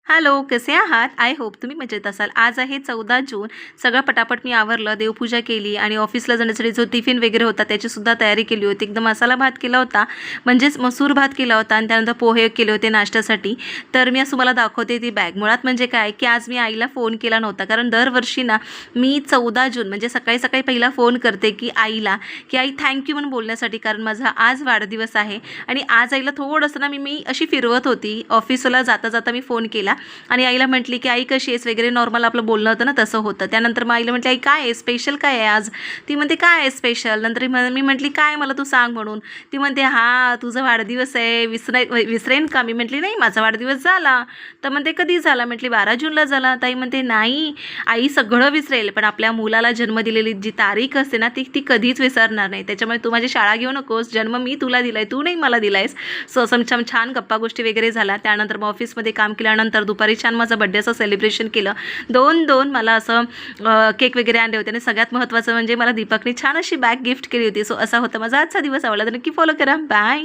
Hello, कसे आहात? I hope तुम्ही मजेत असाल. आज आहे 14 जून. सगळं पटापट मी आवरलं, देवपूजा केली आणि ऑफिसला जाण्यासाठी जो टिफिन वगैरे होता त्याचीसुद्धा तयारी केली होती. एकदम मसाला भात केला होता, म्हणजेच मसूर भात केला होता आणि त्यानंतर पोहे केले होते नाश्त्यासाठी. तर मी आज तुम्हाला दाखवते ती बॅग. मुळात म्हणजे काय, की आज मी आईला फोन केला नव्हता. कारण दरवर्षी ना मी 14 जून म्हणजे सकाळी सकाळी पहिला फोन करते की आईला, की आई थँक यू म्हणून बोलण्यासाठी, कारण माझा आज वाढदिवस आहे. आणि आज आईला थोडंसं ना मी अशी फिरवत होती. ऑफिसला जाता जाता मी फोन केला आणि आईला म्हटली की आई कशी आहेस वगैरे, नॉर्मल आपलं बोलणं होतं ना तसं होतं. त्यानंतर मग आईला म्हटलं आई काय आहे स्पेशल, काय आहे आज? ती म्हणते काय आहे स्पेशल. नंतर मी म्हटली काय मला तू सांग म्हणून. ती म्हणते हां तुझा वाढदिवस आहे, विसरेन का? मी म्हटली नाही माझा वाढदिवस झाला. तर म्हणते कधी झाला? म्हटली 12 जूनला झाला. ताई म्हणते नाही आई सगळं विसरेल, पण आपल्या मुलाला जन्म दिलेली जी तारीख असते ना ती कधीच विसरणार नाही. त्याच्यामुळे तू माझी शाळा घेऊ नकोस, जन्म मी तुला दिलाय, तू नाही मला दिलायस. सो असं छान गप्पा गोष्टी वगैरे झाला. त्यानंतर मग ऑफिसमध्ये काम केल्यानंतर दुपारी छान माझा बड्डे असं सेलिब्रेशन केलं. दोन मला असं केक वगैरे आणले होते आणि सगळ्यात महत्त्वाचं म्हणजे मला दीपकने छान अशी बॅग गिफ्ट केली होती. सो असा होता माझा आजचा दिवस. आवडला तर नक्की फॉलो करा. बाय.